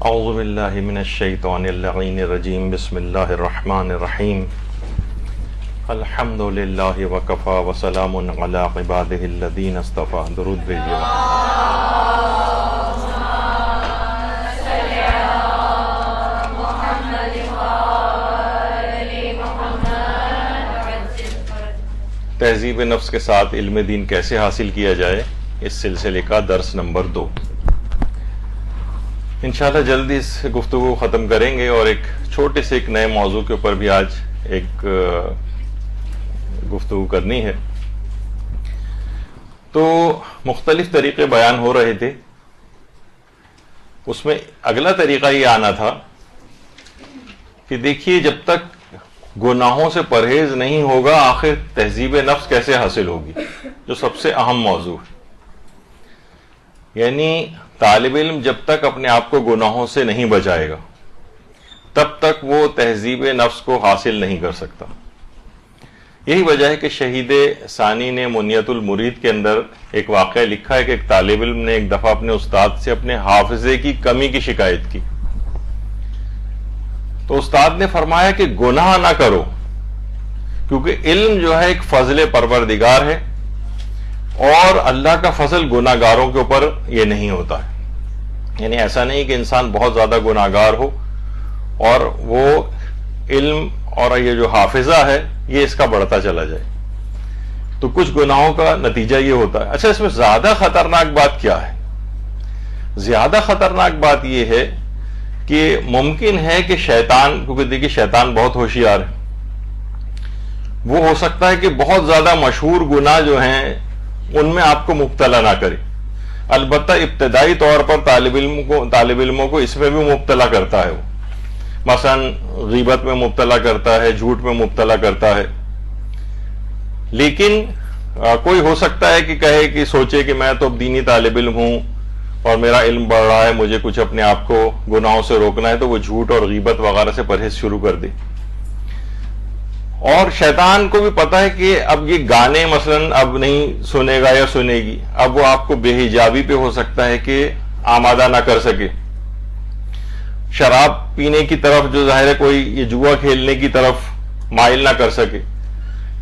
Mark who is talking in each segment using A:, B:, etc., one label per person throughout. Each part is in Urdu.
A: اعوذ باللہ من الشیطان اللعین الرجیم بسم اللہ الرحمن الرحیم الحمد للہ وکفا وسلام علی عبادہ الذین اصطفیٰ. درود بھیجیے. تہذیب نفس کے ساتھ علم دین کیسے حاصل کیا جائے، اس سلسلے کا درس نمبر 2. انشاءاللہ جلدی اس گفتگو ختم کریں گے اور ایک چھوٹے سے ایک نئے موضوع کے اوپر بھی آج ایک گفتگو کرنی ہے. تو مختلف طریقے بیان ہو رہے تھے، اس میں اگلا طریقہ یہ آنا تھا کہ دیکھیے جب تک گناہوں سے پرہیز نہیں ہوگا آخر تہذیب نفس کیسے حاصل ہوگی، جو سب سے اہم موضوع ہے. یعنی طالب علم جب تک اپنے آپ کو گناہوں سے نہیں بچائے گا تب تک وہ تہذیب نفس کو حاصل نہیں کر سکتا. یہی وجہ ہے کہ شہید ثانی نے منیت المرید کے اندر ایک واقعہ لکھا ہے کہ ایک طالب علم نے ایک دفعہ اپنے استاد سے اپنے حافظے کی کمی کی شکایت کی. تو استاد نے فرمایا کہ گناہ نہ کرو، کیونکہ علم جو ہے ایک فضل پروردگار ہے اور اللہ کا فضل گناہ گاروں کے اوپر یہ نہیں ہوتا ہے. یعنی ایسا نہیں کہ انسان بہت زیادہ گناہ گار ہو اور وہ علم اور یہ جو حافظہ ہے یہ اس کا بڑھتا چلا جائے. تو کچھ گناہوں کا نتیجہ یہ ہوتا ہے. اچھا، اس میں زیادہ خطرناک بات کیا ہے؟ زیادہ خطرناک بات یہ ہے کہ ممکن ہے کہ شیطان، کیونکہ دیکھیے شیطان بہت ہوشیار ہے، وہ ہو سکتا ہے کہ بہت زیادہ مشہور گناہ جو ہیں ان میں آپ کو مبتلا نہ کرے. البتہ ابتدائی طور پر طالب علموں کو اس میں بھی مبتلا کرتا ہے. وہ مثلا غیبت میں مبتلا کرتا ہے، جھوٹ میں مبتلا کرتا ہے. لیکن کوئی ہو سکتا ہے کہ کہے کہ سوچے کہ میں تو اب دینی طالب علم ہوں اور میرا علم بڑھ رہا ہے، مجھے کچھ اپنے آپ کو گناہوں سے روکنا ہے، تو وہ جھوٹ اور غیبت وغیرہ سے پرہیز شروع کر دے. اور شیطان کو بھی پتا ہے کہ اب یہ گانے مثلا اب نہیں سنے گا یا سنے گی، اب وہ آپ کو بے حجابی پہ ہو سکتا ہے کہ آمادہ نہ کر سکے. شراب پینے کی طرف جو ظاہر ہے کوئی یہ جوا کھیلنے کی طرف مائل نہ کر سکے.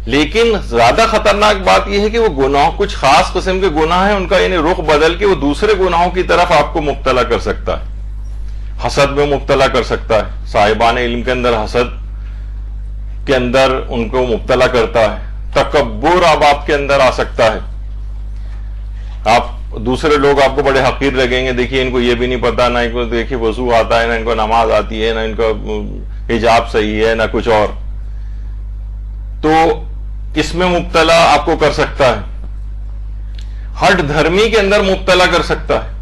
A: لیکن زیادہ خطرناک بات یہ ہے کہ وہ گناہ کچھ خاص قسم کے گناہ ہیں، ان کا یعنی رخ بدل کے وہ دوسرے گناہوں کی طرف آپ کو مبتلا کر سکتا ہے. حسد میں مبتلا کر سکتا ہے. صاحبان علم کے اندر حسد کے اندر ان کو مبتلا کرتا ہے. تکبر اب آپ کے اندر آ سکتا ہے. آپ دوسرے لوگ آپ کو بڑے حقیر لگیں گے، دیکھیے ان کو یہ بھی نہیں پتا، نہ ان کو دیکھیے وضو آتا ہے، نہ ان کو نماز آتی ہے، نہ ان کا حجاب صحیح ہے، نہ کچھ اور. تو اس میں مبتلا آپ کو کر سکتا ہے. ہٹ دھرمی کے اندر مبتلا کر سکتا ہے.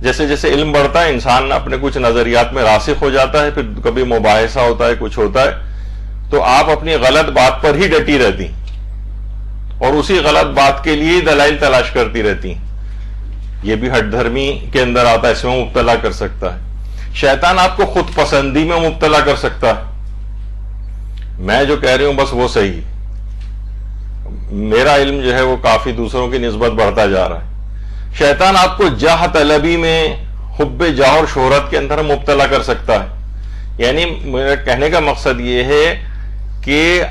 A: جیسے جیسے علم بڑھتا ہے انسان اپنے کچھ نظریات میں راسخ ہو جاتا ہے، پھر کبھی مباحثہ ہوتا ہے، کچھ ہوتا ہے تو آپ اپنی غلط بات پر ہی ڈٹی رہتی اور اسی غلط بات کے لیے دلائل تلاش کرتی رہتی. یہ بھی ہٹ دھرمی کے اندر آتا ہے، اس میں مبتلا کر سکتا ہے. شیطان آپ کو خود پسندی میں مبتلا کر سکتا ہے. میں جو کہہ رہی ہوں بس وہ صحیح، میرا علم جو ہے وہ کافی دوسروں کی نسبت بڑھتا جا رہا ہے. شیطان آپ کو جاہ طلبی میں، حب جاہ اور شہرت کے اندر مبتلا کر سکتا ہے. یعنی میرا کہنے کا مقصد یہ ہے کہ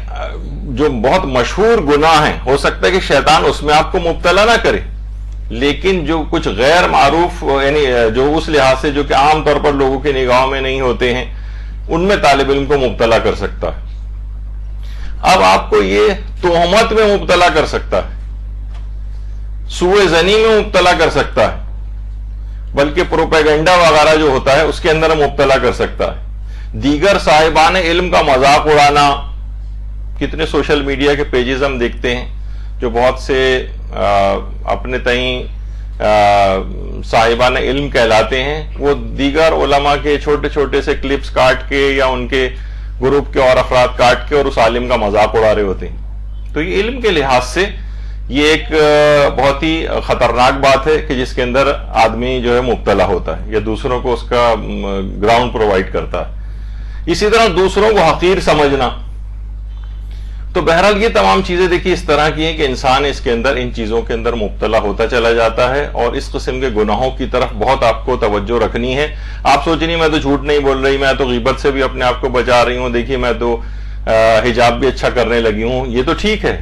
A: جو بہت مشہور گناہ ہیں ہو سکتا ہے کہ شیطان اس میں آپ کو مبتلا نہ کرے، لیکن جو کچھ غیر معروف یعنی جو اس لحاظ سے جو کہ عام طور پر لوگوں کی نگاہوں میں نہیں ہوتے ہیں ان میں طالب علم کو مبتلا کر سکتا ہے. اب آپ کو یہ تہمت میں مبتلا کر سکتا ہے، سوء ظنی میں مبتلا کر سکتا ہے، بلکہ پروپیگنڈا وغیرہ جو ہوتا ہے اس کے اندر مبتلا کر سکتا ہے. دیگر صاحبان علم کا مذاق اڑانا، کتنے سوشل میڈیا کے پیجز ہم دیکھتے ہیں جو بہت سے اپنے تئیں صاحبان علم کہلاتے ہیں، وہ دیگر علماء کے چھوٹے چھوٹے سے کلپس کاٹ کے یا ان کے گروپ کے اور افراد کاٹ کے اور اس عالم کا مذاق اڑا رہے ہوتے ہیں. تو یہ علم کے لحاظ سے یہ ایک بہت ہی خطرناک بات ہے کہ جس کے اندر آدمی جو ہے مبتلا ہوتا ہے یا دوسروں کو اس کا گراؤنڈ پرووائڈ کرتا ہے. اسی طرح دوسروں کو حقیر سمجھنا. تو بہرحال یہ تمام چیزیں دیکھیے اس طرح کی ہیں کہ انسان اس کے اندر ان چیزوں کے اندر مبتلا ہوتا چلا جاتا ہے، اور اس قسم کے گناہوں کی طرف بہت آپ کو توجہ رکھنی ہے۔ آپ سوچ نہیں میں تو جھوٹ نہیں بول رہی، میں تو غیبت سے بھی اپنے آپ کو بچا رہی ہوں، دیکھیے میں تو حجاب بھی اچھا کرنے لگی ہوں، یہ تو ٹھیک ہے،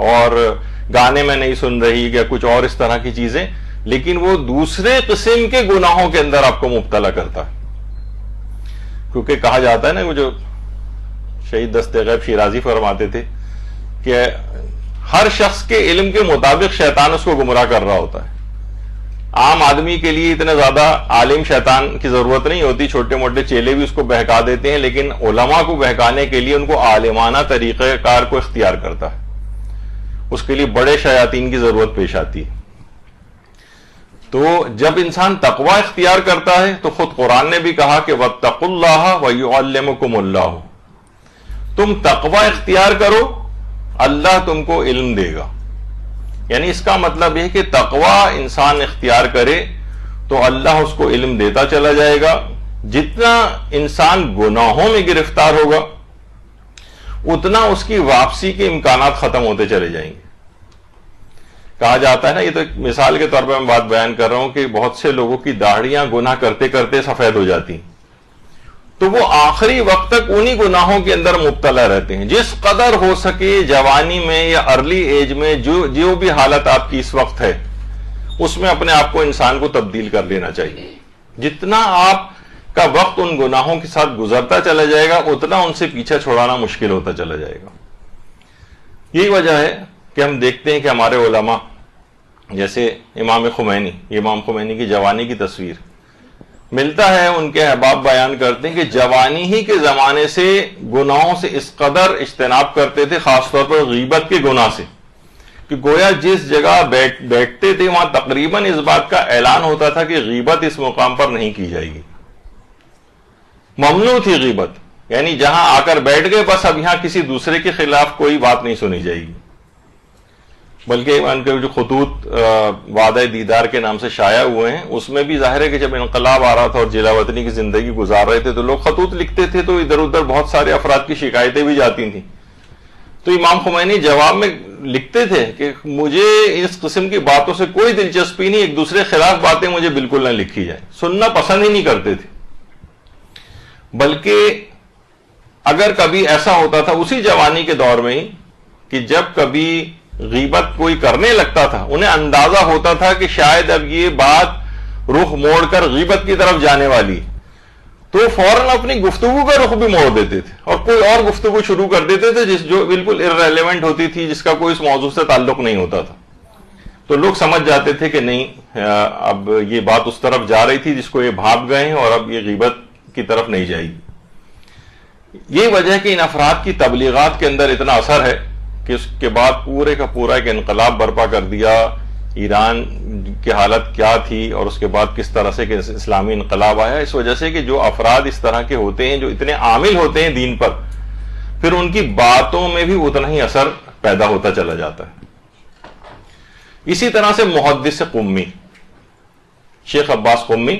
A: اور گانے میں نہیں سن رہی یا کچھ اور اس طرح کی چیزیں، لیکن وہ دوسرے قسم کے گناہوں کے اندر آپ کو مبتلا کرتا ہے۔ کیونکہ کہا جاتا ہے نا، وہ جو شہید دست غیب شیرازی فرماتے تھے کہ ہر شخص کے علم کے مطابق شیطان اس کو گمراہ کر رہا ہوتا ہے۔ عام آدمی کے لیے اتنے زیادہ عالم شیطان کی ضرورت نہیں ہوتی، چھوٹے موٹے چیلے بھی اس کو بہکا دیتے ہیں، لیکن علماء کو بہکانے کے لیے ان کو عالمانہ طریقہ کار کو اختیار کرتا ہے، اس کے لیے بڑے شیاطین کی ضرورت پیش آتی ہے۔ تو جب انسان تقوی اختیار کرتا ہے تو خود قرآن نے بھی کہا کہ وَاتَّقُوا اللَّهَ وَيُعَلِّمُكُمُ اللَّهُ، تم تقوی اختیار کرو، اللہ تم کو علم دے گا۔ یعنی اس کا مطلب یہ کہ تقوی انسان اختیار کرے تو اللہ اس کو علم دیتا چلا جائے گا۔ جتنا انسان گناہوں میں گرفتار ہوگا اتنا اس کی واپسی کے امکانات ختم ہوتے چلے جائیں گے۔ کہا جاتا ہے نا، یہ تو ایک مثال کے طور پہ میں بات بیان کر رہا ہوں کہ بہت سے لوگوں کی داڑھیاں گناہ کرتے کرتے سفید ہو جاتی، تو وہ آخری وقت تک انہی گناہوں کے اندر مبتلا رہتے ہیں۔ جس قدر ہو سکے جوانی میں یا ارلی ایج میں جو بھی حالت آپ کی اس وقت ہے اس میں اپنے آپ کو انسان کو تبدیل کر لینا چاہیے۔ جتنا آپ کا وقت ان گناہوں کے ساتھ گزرتا چلا جائے گا اتنا ان سے پیچھا چھڑانا مشکل ہوتا چلا جائے گا۔ یہی وجہ ہے کہ ہم دیکھتے ہیں کہ ہمارے علماء جیسے امام خمینی کی جوانی کی تصویر ملتا ہے، ان کے احباب بیان کرتے ہیں کہ جوانی ہی کے زمانے سے گناہوں سے اس قدر اجتناب کرتے تھے، خاص طور پر غیبت کے گناہ سے، کہ گویا جس جگہ بیٹھتے تھے وہاں تقریباً اس بات کا اعلان ہوتا تھا کہ غیبت اس مقام پر نہیں کی جائے گی، ممنوع تھی غیبت، یعنی جہاں آ کر بیٹھ گئے بس اب یہاں کسی دوسرے کے خلاف کوئی بات نہیں سنی جائے گی۔ بلکہ ان کے جو خطوط وعدہ دیدار کے نام سے شائع ہوئے ہیں اس میں بھی ظاہر ہے کہ جب انقلاب آ رہا تھا اور جلا وطنی کی زندگی گزار رہے تھے تو لوگ خطوط لکھتے تھے، تو ادھر ادھر بہت سارے افراد کی شکایتیں بھی جاتی تھیں، تو امام خمینی جواب میں لکھتے تھے کہ مجھے اس قسم کی باتوں سے کوئی دلچسپی نہیں، ایک دوسرے خلاف باتیں مجھے بالکل نہ لکھی جائیں، سننا پسند ہی نہیں کرتے تھے۔ بلکہ اگر کبھی ایسا ہوتا تھا اسی جوانی کے دور میں ہی کہ جب کبھی غیبت کوئی کرنے لگتا تھا، انہیں اندازہ ہوتا تھا کہ شاید اب یہ بات رخ موڑ کر غیبت کی طرف جانے والی، تو فوراً اپنی گفتگو کا رخ بھی موڑ دیتے تھے اور کوئی اور گفتگو شروع کر دیتے تھے جو بالکل ارریلیونٹ ہوتی تھی، جس کا کوئی اس موضوع سے تعلق نہیں ہوتا تھا۔ تو لوگ سمجھ جاتے تھے کہ نہیں، اب یہ بات اس طرف جا رہی تھی جس کو یہ بھاگ گئے ہیں، اور اب یہ غیبت کی طرف نہیں جائے گی۔ یہ وجہ ہے کہ ان افراد کی تبلیغات کے اندر اتنا اثر ہے کہ اس کے بعد پورے کا پورا ایک انقلاب برپا کر دیا۔ ایران کی حالت کیا تھی اور اس کے بعد کس طرح سے کہ اسلامی انقلاب آیا، اس وجہ سے کہ جو افراد اس طرح کے ہوتے ہیں، جو اتنے عامل ہوتے ہیں دین پر، پھر ان کی باتوں میں بھی اتنا ہی اثر پیدا ہوتا چلا جاتا ہے۔ اسی طرح سے محدث قمی شیخ عباس قمی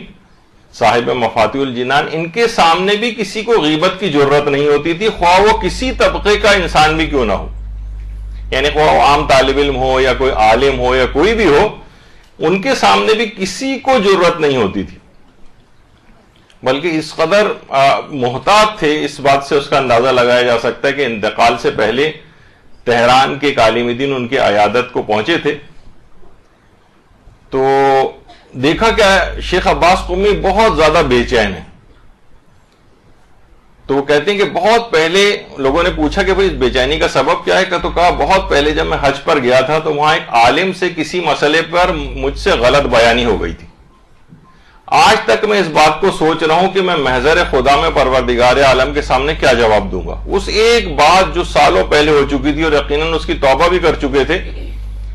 A: صاحب مفاتیح الجنان، ان کے سامنے بھی کسی کو غیبت کی ضرورت نہیں ہوتی تھی، خواہ وہ کسی طبقے کا انسان بھی کیوں نہ ہو، یعنی خواہ وہ عام طالب علم ہو یا کوئی عالم ہو یا کوئی بھی ہو، ان کے سامنے بھی کسی کو ضرورت نہیں ہوتی تھی۔ بلکہ اس قدر محتاط تھے، اس بات سے اس کا اندازہ لگایا جا سکتا ہے کہ انتقال سے پہلے تہران کے عالم دین ان کی عیادت کو پہنچے تھے، تو دیکھا کہ شیخ عباس قمی بہت زیادہ بے چین ہے۔ تو وہ کہتے ہیں کہ بہت پہلے لوگوں نے پوچھا کہ بھئی بے چینی کا سبب کیا ہے، تو کہا بہت پہلے جب میں حج پر گیا تھا تو وہاں ایک عالم سے کسی مسئلے پر مجھ سے غلط بیانی ہو گئی تھی۔ آج تک میں اس بات کو سوچ رہا ہوں کہ میں محضر خدا میں پروردگار عالم کے سامنے کیا جواب دوں گا۔ اس ایک بات جو سالوں پہلے ہو چکی تھی اور یقیناً اس کی توبہ بھی کر چکے تھے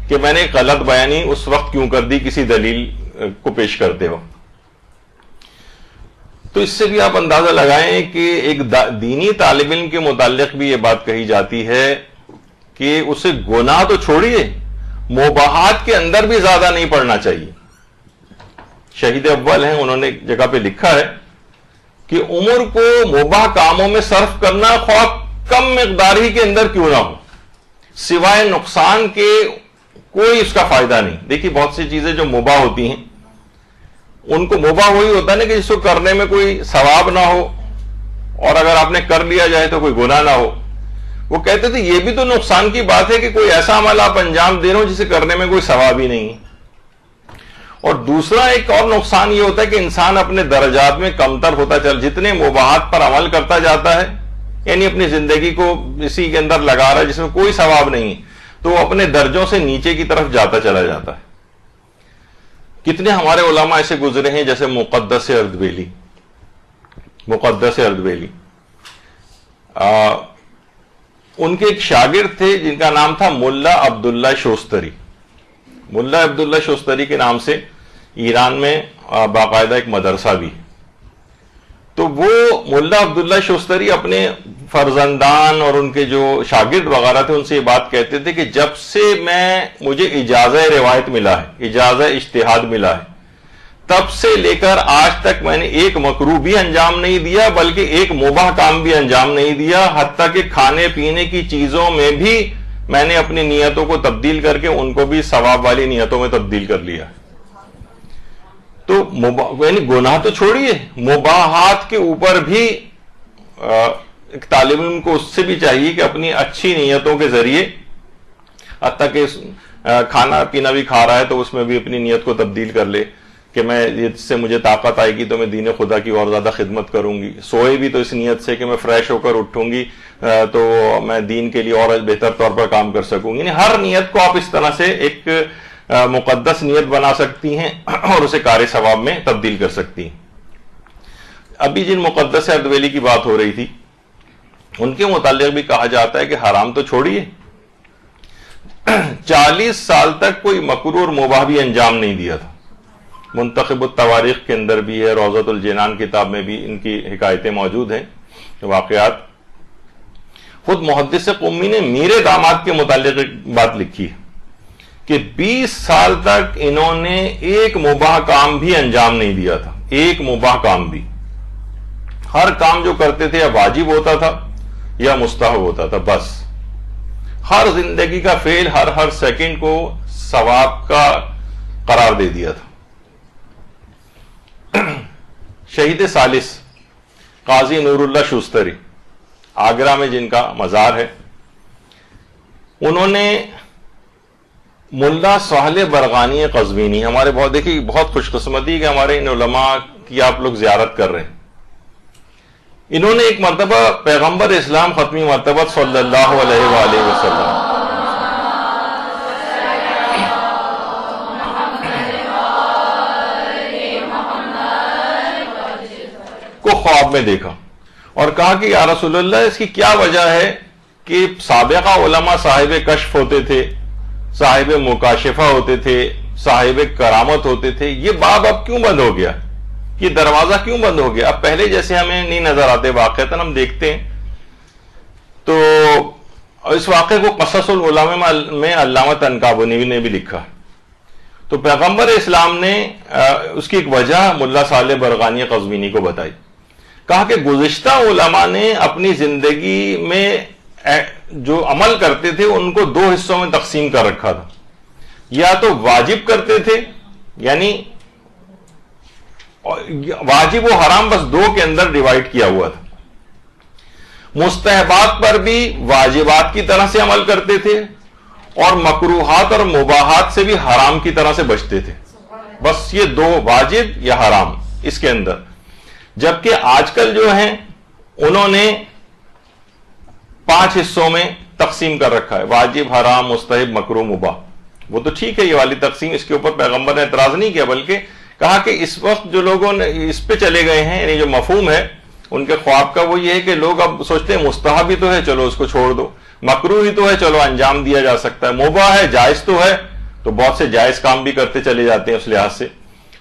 A: کہ میں نے غلط بیانی اس وقت کیوں کر دی کسی دلیل کو پیش کرتے ہو۔ تو اس سے بھی آپ اندازہ لگائیں کہ ایک دینی طالب علم کے متعلق بھی یہ بات کہی جاتی ہے کہ اسے گناہ تو چھوڑیے، مباحات کے اندر بھی زیادہ نہیں پڑنا چاہیے۔ شہید اول ہیں، انہوں نے ایک جگہ پہ لکھا ہے کہ عمر کو مباح کاموں میں صرف کرنا خواہ کم مقدار ہی کے اندر کیوں نہ ہو، سوائے نقصان کے کوئی اس کا فائدہ نہیں. دیکھیے بہت سی چیزیں جو مباح ہوتی ہیں ان کو مباح وہی ہوتا ہے نا کہ جس کو کرنے میں کوئی ثواب نہ ہو اور اگر آپ نے کر لیا جائے تو کوئی گناہ نہ ہو. وہ کہتے تھے یہ بھی تو نقصان کی بات ہے کہ کوئی ایسا عمل آپ انجام دے رہے ہو جسے کرنے میں کوئی ثواب ہی نہیں ہے. اور دوسرا ایک اور نقصان یہ ہوتا ہے کہ انسان اپنے درجات میں کمتر ہوتا جتنے مباحات پر عمل کرتا جاتا ہے یعنی اپنی زندگی کو اسی کے اندر لگا رہا ہے جس میں کوئی ثواب نہیں ہے تو وہ اپنے درجوں سے نیچے کی طرف جاتا چلا جاتا ہے. کتنے ہمارے علماء ایسے گزرے ہیں جیسے مقدس اردبیلی. ان کے ایک شاگرد تھے جن کا نام تھا ملا عبداللہ شوستری. ملا عبداللہ شوستری کے نام سے ایران میں باقاعدہ ایک مدرسہ بھی. تو وہ ملا عبداللہ شوستری اپنے فرزندان اور ان کے جو شاگرد وغیرہ تھے ان سے یہ بات کہتے تھے کہ جب سے مجھے اجازہ روایت ملا ہے, اجازہ اجتہاد ملا ہے, تب سے لے کر آج تک میں نے ایک مکروہ بھی انجام نہیں دیا بلکہ ایک مباح کام بھی انجام نہیں دیا, حتیٰ کہ کھانے پینے کی چیزوں میں بھی میں نے اپنی نیتوں کو تبدیل کر کے ان کو بھی ثواب والی نیتوں میں تبدیل کر لیا. تو یعنی گناہ تو چھوڑیے, مباحات کے اوپر بھی ایک طالب علم کو اس سے بھی چاہیے کہ اپنی اچھی نیتوں کے ذریعے, حتیٰ کہ کھانا پینا بھی کھا رہا ہے تو اس میں بھی اپنی نیت کو تبدیل کر لے کہ میں اس سے مجھے طاقت آئے گی تو میں دین خدا کی اور زیادہ خدمت کروں گی. سوئے بھی تو اس نیت سے کہ میں فریش ہو کر اٹھوں گی تو میں دین کے لیے اور بہتر طور پر کام کر سکوں گی. یعنی ہر نیت کو آپ اس طرح سے ایک مقدس نیت بنا سکتی ہیں اور اسے کار ثواب میں تبدیل کر سکتی ہیں. ابھی جن مقدس اردبیلی کی بات ہو رہی تھی ان کے متعلق بھی کہا جاتا ہے کہ حرام تو چھوڑیے, 40 سال تک کوئی مکروہ اور مباح بھی انجام نہیں دیا تھا. منتخب التواریخ کے اندر بھی ہے, روضۃ الجنان کتاب میں بھی ان کی حکایتیں موجود ہیں, واقعات. خود محدث قمی نے میرے داماد کے متعلق ایک بات لکھی ہے کہ 20 سال تک انہوں نے ایک مباح کام بھی انجام نہیں دیا تھا, ایک مباح کام بھی. ہر کام جو کرتے تھے یا واجب ہوتا تھا یا مستحب ہوتا تھا, بس ہر زندگی کا فعل ہر سیکنڈ کو ثواب کا قرار دے دیا تھا. شہید ثالث قاضی نور اللہ شوستری, آگرہ میں جن کا مزار ہے, انہوں نے ملا صالح برغانی قزوینی, ہمارے بہت دیکھیے بہت خوش قسمتی کہ ہمارے ان علماء کی آپ لوگ زیارت کر رہے ہیں. انہوں نے ایک مرتبہ پیغمبر اسلام ختمی مرتبہ صلی اللہ علیہ وآلہ وسلم کو خواب میں دیکھا اور کہا کہ یا رسول اللہ اس کی کیا وجہ ہے کہ سابقہ علماء صاحب کشف ہوتے تھے, صاحب مکاشفہ ہوتے تھے, صاحب کرامت ہوتے تھے, یہ باب اب کیوں بند ہو گیا, یہ دروازہ کیوں بند ہو گیا, اب پہلے جیسے ہمیں نہیں نظر آتے, واقعتاً ہم دیکھتے ہیں. تو اس واقعے کو قصص العلماء میں علامہ تنکابنی نے بھی لکھا. تو پیغمبر اسلام نے اس کی ایک وجہ ملا صالح برغانی قزوینی کو بتائی. کہا کہ گزشتہ علماء نے اپنی زندگی میں جو عمل کرتے تھے ان کو 2 حصوں میں تقسیم کر رکھا تھا. یا تو واجب کرتے تھے, یعنی واجب و حرام بس 2 کے اندر ڈیوائیڈ کیا ہوا تھا. مستحبات پر بھی واجبات کی طرح سے عمل کرتے تھے اور مکروہات اور مباحات سے بھی حرام کی طرح سے بچتے تھے. بس یہ 2, واجب یا حرام, اس کے اندر. جبکہ آج کل جو ہیں انہوں نے 5 حصوں میں تقسیم کر رکھا ہے, واجب, حرام, مستحب, مکروہ, مباح. وہ تو ٹھیک ہے یہ والی تقسیم, اس کے اوپر پیغمبر نے اعتراض نہیں کیا, بلکہ کہا کہ اس وقت جو لوگوں نے اس پہ چلے گئے ہیں, یعنی جو مفہوم ہے ان کے خواب کا وہ یہ ہے کہ لوگ اب سوچتے ہیں مستحب ہی تو ہے چلو اس کو چھوڑ دو, مکروہ ہی تو ہے چلو انجام دیا جا سکتا ہے, مباح ہے جائز تو ہے تو بہت سے جائز کام بھی کرتے چلے جاتے ہیں اس لحاظ سے.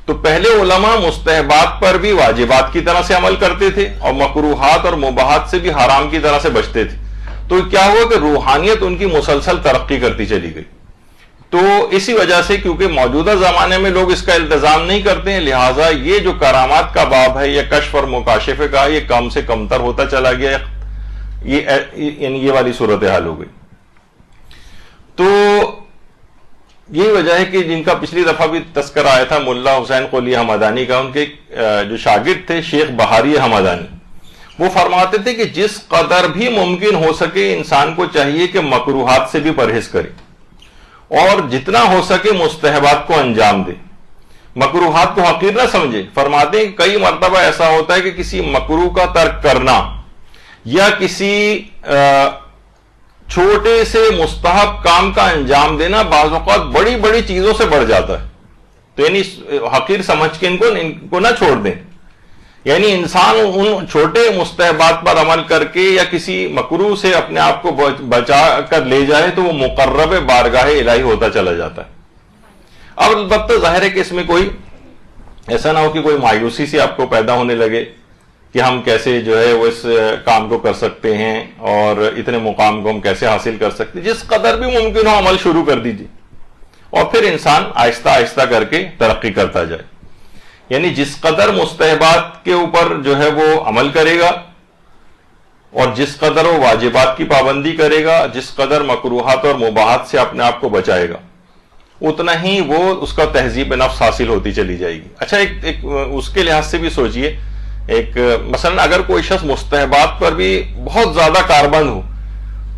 A: تو پہلے علماء مستحبات پر بھی واجبات کی طرح سے عمل کرتے تھے اور مکروہات اور مباحات سے بھی حرام کی طرح سے بچتے تھے. تو کیا ہوا کہ روحانیت ان کی مسلسل ترقی کرتی چلی گئی. تو اسی وجہ سے کیونکہ موجودہ زمانے میں لوگ اس کا التزام نہیں کرتے ہیں, لہٰذا یہ جو کرامات کا باب ہے یا کشف اور مکاشفے کا, یہ کم سے کم تر ہوتا چلا گیا. یہ والی صورتحال ہو گئی. تو یہی وجہ ہے کہ جن کا پچھلی دفعہ بھی تذکرہ آیا تھا ملا حسین قلی حمدانی کا، ان کے جو شاگرد تھے شیخ بہاری حمدانی، وہ فرماتے تھے کہ جس قدر بھی ممکن ہو سکے انسان کو چاہیے کہ مکروہات سے بھی پرہیز کرے اور جتنا ہو سکے مستحبات کو انجام دے، مکروہات کو حقیر نہ سمجھے۔ فرماتے ہیں کہ کئی مرتبہ ایسا ہوتا ہے کہ کسی مکروہ کا ترک کرنا یا کسی چھوٹے سے مستحب کام کا انجام دینا بعض اوقات بڑی بڑی چیزوں سے بڑھ جاتا ہے، تو یعنی حقیر سمجھ کے ان کو نہ چھوڑ دیں۔ یعنی انسان ان چھوٹے مستحبات پر عمل کر کے یا کسی مکروہ سے اپنے آپ کو بچا کر لے جائے تو وہ مقرب بارگاہ الہی ہوتا چلا جاتا ہے۔ اب البتہ ظاہر ہے کہ اس میں کوئی ایسا نہ ہو کہ کوئی مایوسی سے آپ کو پیدا ہونے لگے کہ ہم کیسے جو ہے وہ اس کام کو کر سکتے ہیں اور اتنے مقام کو ہم کیسے حاصل کر سکتے ہیں۔ جس قدر بھی ممکن ہو عمل شروع کر دیجیے اور پھر انسان آہستہ آہستہ کر کے ترقی کرتا جائے۔ یعنی جس قدر مستحبات کے اوپر جو ہے وہ عمل کرے گا اور جس قدر وہ واجبات کی پابندی کرے گا، جس قدر مکروہات اور مباحات سے اپنے آپ کو بچائے گا، اتنا ہی وہ اس کا تہذیب نفس حاصل ہوتی چلی جائے گی۔ اچھا ایک اس کے لحاظ سے بھی سوچئے، ایک مثلا اگر کوئی شخص مستحبات پر بھی بہت زیادہ کاربند ہو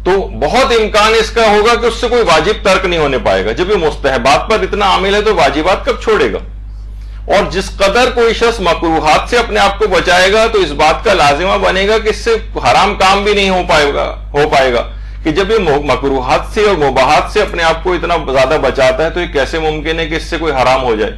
A: تو بہت امکان اس کا ہوگا کہ اس سے کوئی واجب ترک نہیں ہونے پائے گا۔ جب یہ مستحبات پر اتنا عامل ہے تو واجبات کب چھوڑے گا؟ اور جس قدر کوئی شخص مکروہات سے اپنے آپ کو بچائے گا تو اس بات کا لازمہ بنے گا کہ اس سے حرام کام بھی نہیں ہو پائے گا کہ جب یہ مکروہات سے اور مباحات سے اپنے آپ کو اتنا زیادہ بچاتا ہے تو یہ کیسے ممکن ہے کہ اس سے کوئی حرام ہو جائے؟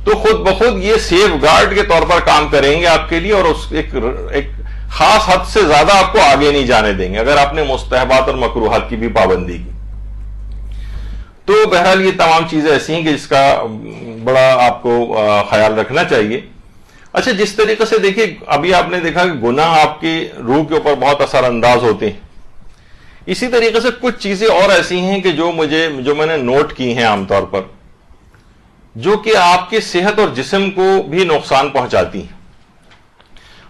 A: تو خود بخود یہ سیف گارڈ کے طور پر کام کریں گے آپ کے لیے اور اس ایک خاص حد سے زیادہ آپ کو آگے نہیں جانے دیں گے اگر آپ نے مستحبات اور مکروہات کی بھی پابندی کی۔ تو بہرحال یہ تمام چیزیں ایسی ہیں کہ اس کا بڑا آپ کو خیال رکھنا چاہیے۔ اچھا جس طریقے سے دیکھیے ابھی آپ نے دیکھا کہ گناہ آپ کی روح کے اوپر بہت اثر انداز ہوتے ہیں، اسی طریقے سے کچھ چیزیں اور ایسی ہیں کہ جو میں نے نوٹ کی ہیں عام طور پر، جو کہ آپ کی صحت اور جسم کو بھی نقصان پہنچاتی ہیں۔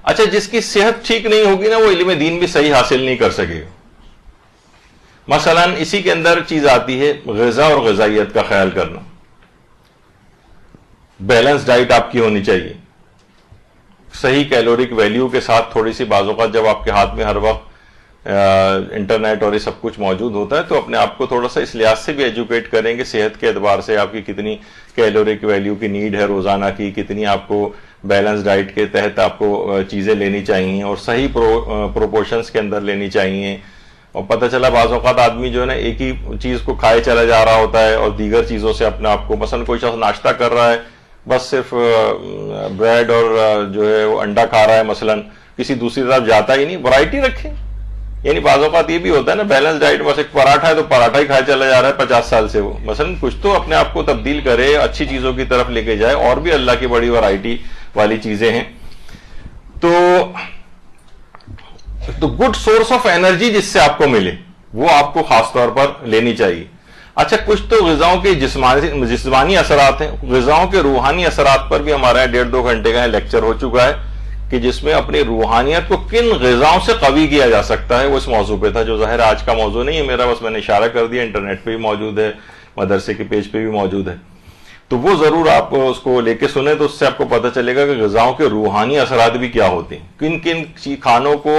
A: اچھا جس کی صحت ٹھیک نہیں ہوگی نا وہ علم دین بھی صحیح حاصل نہیں کر سکے گا۔ مثلا اسی کے اندر چیز آتی ہے غذا اور غذائیت کا خیال کرنا۔ بیلنس ڈائٹ آپ کی ہونی چاہیے، صحیح کیلورک ویلیو کے ساتھ، تھوڑی سی بعض اوقات جب آپ کے ہاتھ میں ہر وقت انٹرنیٹ اور یہ سب کچھ موجود ہوتا ہے تو اپنے آپ کو تھوڑا سا اس لحاظ سے بھی ایجوکیٹ کریں کہ صحت کے اعتبار سے آپ کی کتنی کیلورک ویلیو کی نیڈ ہے روزانہ کی، کتنی آپ کو بیلنس ڈائٹ کے تحت آپ کو چیزیں لینی چاہیے اور صحیح پروپورشنز کے اندر لینی چاہیے۔ اور پتہ چلا بعض اوقات آدمی جو ہے نا ایک ہی چیز کو کھائے چلا جا رہا ہوتا ہے اور دیگر چیزوں سے اپنے آپ کو، مثلا کوئی شخص ناشتہ کر رہا ہے بس صرف بریڈ اور جو ہے وہ انڈا کھا رہا ہے، مثلا کسی دوسری طرف جاتا ہی نہیں۔ ورائٹی رکھیں، یعنی بعض اوقات یہ بھی ہوتا ہے نا بیلنس ڈائٹ بس ایک پراٹھا ہے تو پراٹھا ہی کھائے چلا جا رہا ہے 50 سال سے، وہ مثلا کچھ تو اپنے آپ کو تبدیل کرے، اچھی چیزوں کی طرف لے کے جائے، اور بھی اللہ کی بڑی ورائٹی والی چیزیں ہیں۔ تو گڈ سورس آف انرجی جس سے آپ کو ملے وہ آپ کو خاص طور پر لینی چاہیے۔ اچھا کچھ تو غذاؤں کے جسمانی اثرات ہیں، غذاؤں کے روحانی اثرات پر بھی ہمارا 1.5-2 گھنٹے کا لیکچر ہو چکا ہے کہ جس میں اپنی روحانیت کو کن غذاؤں سے قوی کیا جا سکتا ہے، وہ اس موضوع پہ تھا جو ظاہر آج کا موضوع نہیں ہے میرا، بس میں نے اشارہ کر دیا، انٹرنیٹ پہ بھی موجود ہے، مدرسے کے پیج پہ بھی موجود ہے، تو وہ ضرور آپ اس کو لے کے سنیں تو اس سے آپ کو پتہ چلے گا کہ غذاؤں کے روحانی اثرات بھی کیا ہوتے ہیں، کن کن کھانوں کو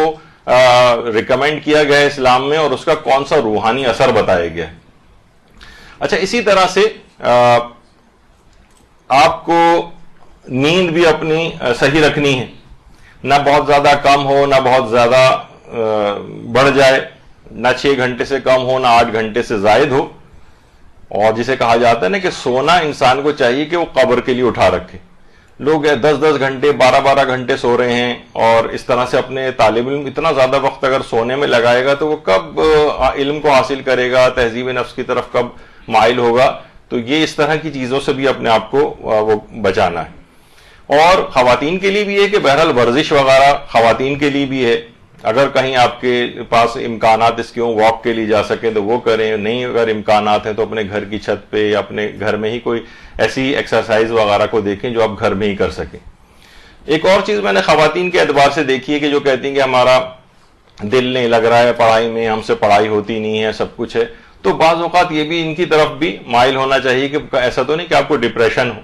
A: ریکمینڈ کیا گیا ہے اسلام میں اور اس کا کون سا روحانی اثر بتایا گیا ہے۔ اچھا اسی طرح سے آپ کو نیند بھی اپنی صحیح رکھنی ہے، نہ بہت زیادہ کم ہو نہ بہت زیادہ بڑھ جائے، نہ 6 گھنٹے سے کم ہو نہ 8 گھنٹے سے زائد ہو، اور جسے کہا جاتا ہے نا کہ سونا انسان کو چاہیے کہ وہ قبر کے لیے اٹھا رکھے۔ لوگ 10-10 گھنٹے 12-12 گھنٹے سو رہے ہیں اور اس طرح سے اپنے طالب علم اتنا زیادہ وقت اگر سونے میں لگائے گا تو وہ کب علم کو حاصل کرے گا، تہذیب نفس کی طرف کب مائل ہوگا؟ تو یہ اس طرح کی چیزوں سے بھی اپنے آپ کو وہ بچانا ہے۔ اور خواتین کے لیے بھی ہے کہ بہرحال ورزش وغیرہ خواتین کے لیے بھی ہے، اگر کہیں آپ کے پاس امکانات اس کے واک کے لیے جا سکیں تو وہ کریں، نہیں اگر امکانات ہیں تو اپنے گھر کی چھت پہ یا اپنے گھر میں ہی کوئی ایسی ایکسرسائز وغیرہ کو دیکھیں جو آپ گھر میں ہی کر سکیں۔ ایک اور چیز میں نے خواتین کے اعتبار سے دیکھی ہے کہ جو کہتی ہیں کہ ہمارا دل نہیں لگ رہا ہے پڑھائی میں، ہم سے پڑھائی ہوتی نہیں ہے، سب کچھ ہے، تو بعض اوقات یہ بھی ان کی طرف بھی مائل ہونا چاہیے کہ ایسا تو نہیں کہ آپ کو ڈپریشن ہو.